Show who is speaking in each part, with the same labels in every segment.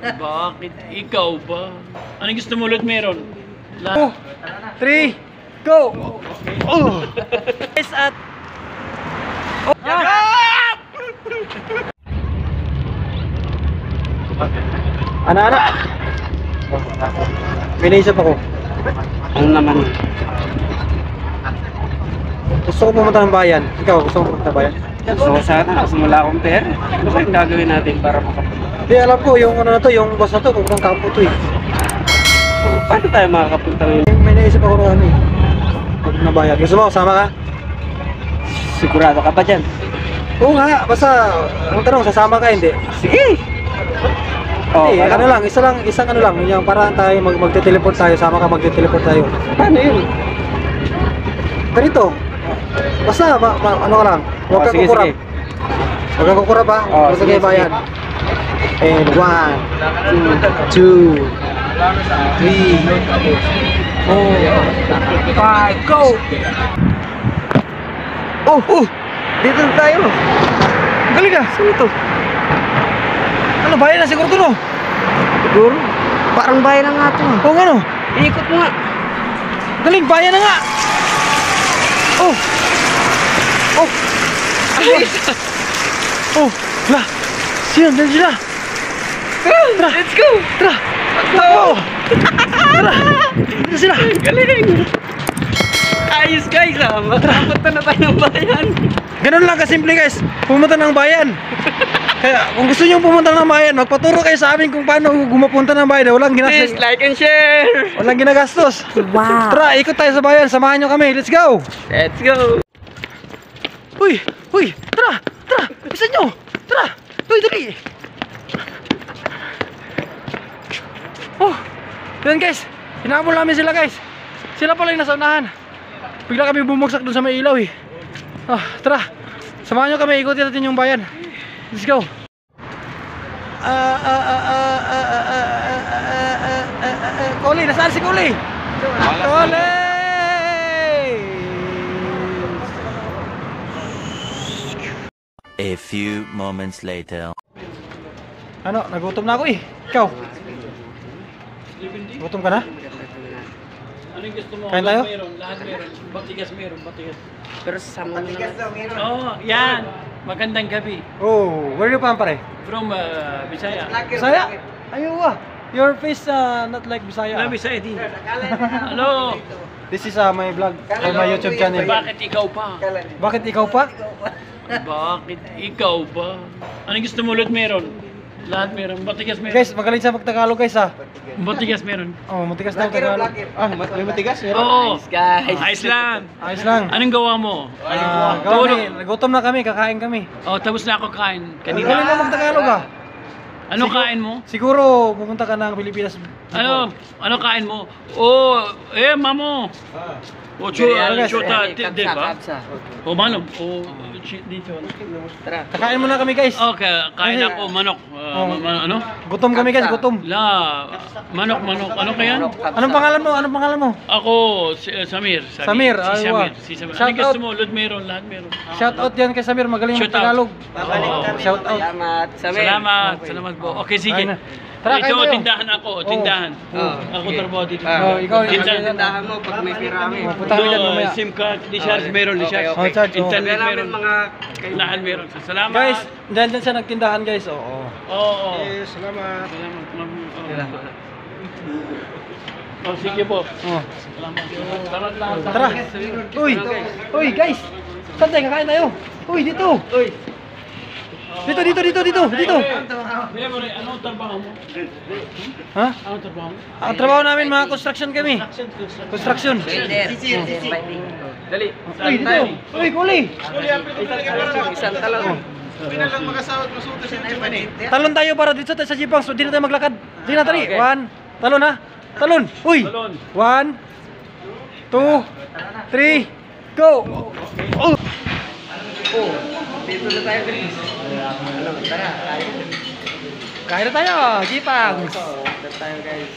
Speaker 1: Bakit ikaw ba? Anong gusto mo ulit meron?
Speaker 2: 2, 3, go! Oh! Guys, at... Oh! Anak-anak! May naisip ako.
Speaker 3: Ano naman?
Speaker 2: Gusto ko pumunta ng bayan. Ikaw, gusto mo pumunta ng bayan?
Speaker 3: Gusto ko sana kasi wala akong pera. Ano kayong gagawin natin para makapunta?
Speaker 2: Hindi, alam ko, yung ano na to, yung boss na to, pupuntang kampo to eh.
Speaker 3: Paano tayo makakapunta ngayon?
Speaker 2: May naisip ako na ano eh. Pumunta ng bayan. Gusto mo, kasama ka?
Speaker 3: Sigurado ka pa dyan?
Speaker 2: Oo nga, basta, ang tanong, sasama ka hindi?
Speaker 3: Sige!
Speaker 2: Hindi, ano lang, isang ano lang, yung parang tayo magte-teleport tayo, sama ka magte-teleport tayo.
Speaker 3: Paano yun?
Speaker 2: Ganito. Basta, ano ka lang, huwag kang
Speaker 3: sige,
Speaker 2: kukurap.
Speaker 3: sige.
Speaker 2: Huwag kang kukurap ha,
Speaker 3: Oh,
Speaker 2: huwag
Speaker 3: sige,
Speaker 2: kang bayan. And 1, 2, 3, 4, 5, go! Oh, oh!
Speaker 3: Dito na tayo!
Speaker 2: Galing ah!
Speaker 3: Saan ito?
Speaker 2: Ano, bayan na siguro to no?
Speaker 3: Siguro. Parang bayan na nga ito.
Speaker 2: Oo nga no?
Speaker 3: Ikot mo nga.
Speaker 2: Galing, bayan na nga! Oh! Oh! Oh! Wala! Sino? Diyan sila! Tara!
Speaker 3: Let's go!
Speaker 2: Tara! Oh! Tara! Dito sila!
Speaker 3: Galing! Ayos guys ah! Makapunta na tayo ng bayan.
Speaker 2: Ganun lang kasimple guys! Pumunta ng bayan! Kaya kung gusto nyo pumunta ng bayan, magpaturo kayo sa amin kung paano gumapunta ng bayan. Walang
Speaker 3: Please
Speaker 2: ginastos.
Speaker 3: like and share!
Speaker 2: Walang ginagastos.
Speaker 4: Wow.
Speaker 2: Tara, ikot tayo sa bayan. Samahan nyo kami. Let's go!
Speaker 3: Let's go!
Speaker 2: Uy! Uy! Tara! Tara! Bisa nyo! Tara! Uy, dali! Oh! Yan guys! Hinabol namin sila guys! Sila pala yung nasa unahan. Bigla kami bumagsak dun sa may ilaw eh. Ah, tara! Samahan nyo kami. Ikutin natin yung bayan. Let's go! Koli! Nasaan si Koli? Koli!
Speaker 5: A few moments later.
Speaker 2: Ano? Nagutom na ako eh. Ikaw? Gutom ka na?
Speaker 1: Anong gusto mo?
Speaker 2: Kain tayo?
Speaker 1: Meron, lahat meron. Batigas meron, batigas.
Speaker 3: Pero sama mo na.
Speaker 1: Oo, yan. Magandang gabi.
Speaker 2: Oh, where you from pare?
Speaker 1: From Bisaya.
Speaker 2: Bisaya? Ayaw your face not like Bisaya.
Speaker 1: Wala Bisaya din. Hello.
Speaker 2: This is my vlog or my YouTube channel.
Speaker 1: Bakit ikaw pa?
Speaker 2: Bakit ikaw pa?
Speaker 1: Bakit ikaw ba? Anong gusto mo ulit meron? Lahat meron. Batigas meron.
Speaker 2: Guys, magaling sa pagtagalog guys ha.
Speaker 1: Batigas meron.
Speaker 2: Oh, matigas daw Tagalog. Ah, may matigas?
Speaker 1: Oo.
Speaker 3: Guys!
Speaker 1: Ayos lang.
Speaker 2: Ayos lang.
Speaker 1: Anong gawa mo?
Speaker 2: Nagutom na kami, kakain kami.
Speaker 1: Oh, tapos na ako kain.
Speaker 2: Galing
Speaker 1: Kanina.
Speaker 2: na magtagalog ah.
Speaker 1: Ano kain mo?
Speaker 2: Siguro pupunta ka ng Pilipinas.
Speaker 1: Ano kain mo? Oh, mamo. Oh, chuta, di ba? Oh, manok. Oh, dito.
Speaker 3: Tara.
Speaker 2: Kakain muna kami guys.
Speaker 1: Okay, kain ako manok. Ano?
Speaker 2: Gutom kami guys, gutom.
Speaker 1: Manok. Ano kaya?
Speaker 2: Anong pangalan mo? Anong pangalan mo?
Speaker 1: Ako, Samir.
Speaker 2: Samir,
Speaker 1: Si
Speaker 2: aywa.
Speaker 1: Samir. Si Samir.
Speaker 2: Shout
Speaker 1: Ano gusto
Speaker 2: out.
Speaker 1: mo? Lahat meron, lahat meron.
Speaker 2: Shout out yan kay Samir, magaling
Speaker 1: Shout
Speaker 2: magtagalog.
Speaker 1: out.
Speaker 2: Shout out.
Speaker 3: Salamat.
Speaker 1: Salamat po. Okay, sige.
Speaker 2: Kain na. Tara, kain
Speaker 1: Ito,
Speaker 2: tayo.
Speaker 1: tindahan ako. Tindahan. Ako trabaho dito.
Speaker 2: Oh, ikaw,
Speaker 3: Tindahan mo pag may pira kami.
Speaker 2: Punta kami dyan mamaya.
Speaker 1: SIM card, recharge meron, recharge.
Speaker 2: Oh, charge. Oh.
Speaker 1: Internet
Speaker 3: Kaya namin
Speaker 1: meron.
Speaker 3: mga
Speaker 1: Lahat meron. Salamat.
Speaker 2: Guys, dyan siya nagtindahan guys. Oo.
Speaker 1: Oo.
Speaker 2: Salamat.
Speaker 1: Salamat, ma'am. Oh, sige po.
Speaker 2: Oh.
Speaker 1: Salamat. Salamat lang.
Speaker 2: Tara. Uy. Uy, guys. Saan tayo? Kakain tayo. Uy, dito.
Speaker 3: Uy!
Speaker 2: Dito.
Speaker 1: Memory, anong trabaho mo?
Speaker 2: Ha?
Speaker 1: Anong trabaho mo?
Speaker 2: Ang trabaho namin mga construction kami. Construction.
Speaker 3: Dali!
Speaker 2: Uy, dito. Uy, Kuli.
Speaker 3: Isang talon.
Speaker 2: Talon tayo para dito sa Jipang. So, di na tayo maglakad. Di na tali.
Speaker 3: Okay.
Speaker 2: 1. Talon ha. Talon. Uy.
Speaker 1: Talon.
Speaker 2: 1, 2, 3, go. Oh.
Speaker 3: Dito na tayo guys. Tara, tayo.
Speaker 2: Kain na tayo, Jipang.
Speaker 3: Tara tayo guys.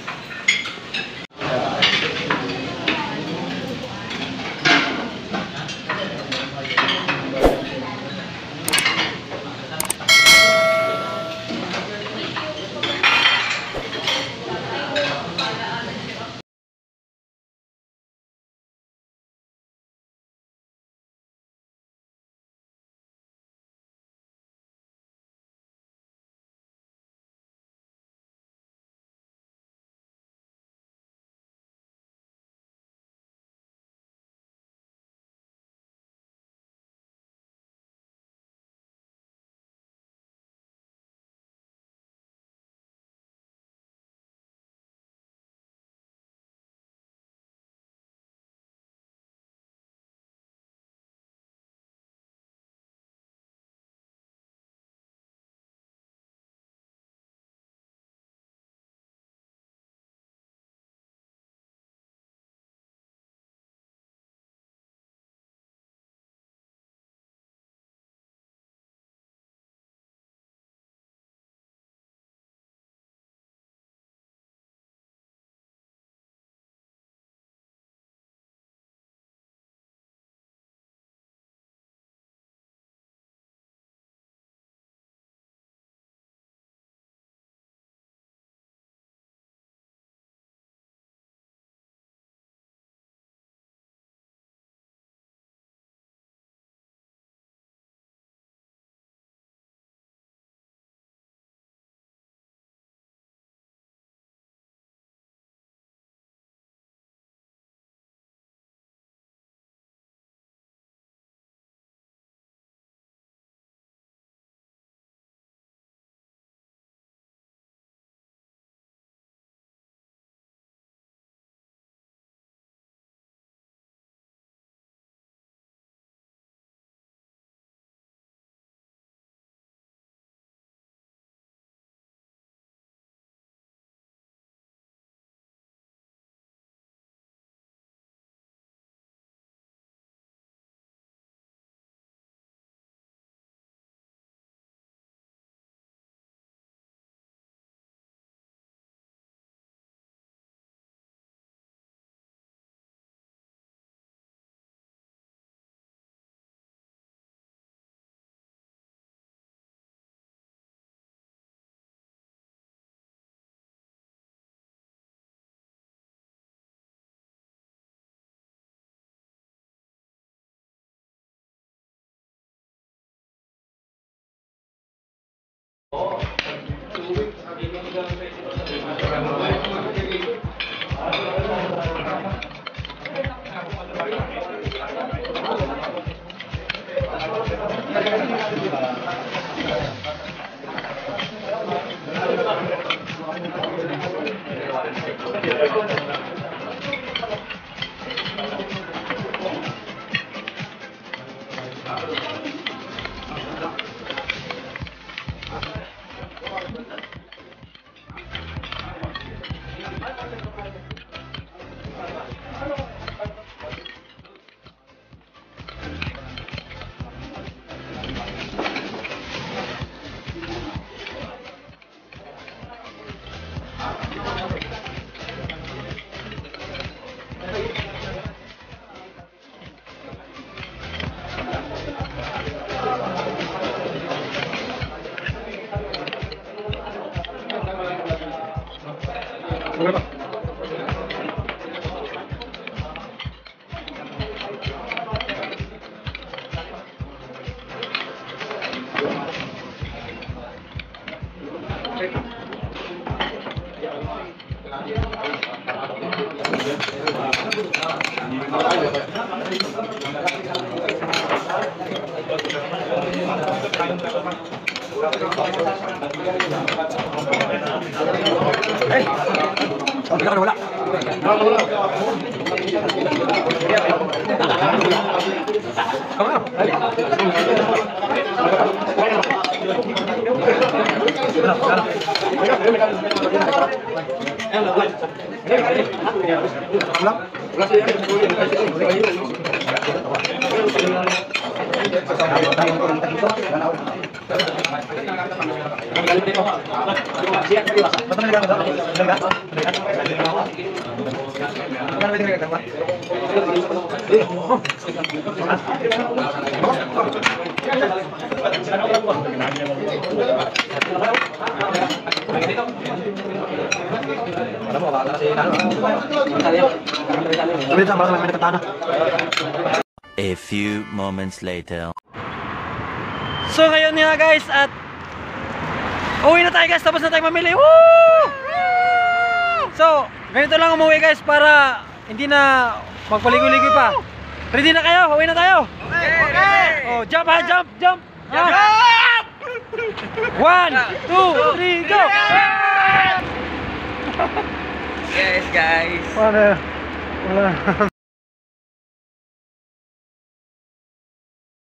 Speaker 5: A few moments later.
Speaker 2: So ngayon nga guys, at uwi na tayo guys, tapos na tayo mamili. Woo! So, ganito lang umuwi guys para hindi na magpaligoy-ligoy pa. Ready na kayo? Uwi na tayo? Okay! Oh, jump ha, jump, jump! Jump! 1, 2, 3, go!
Speaker 3: Yes, guys.
Speaker 2: Wala.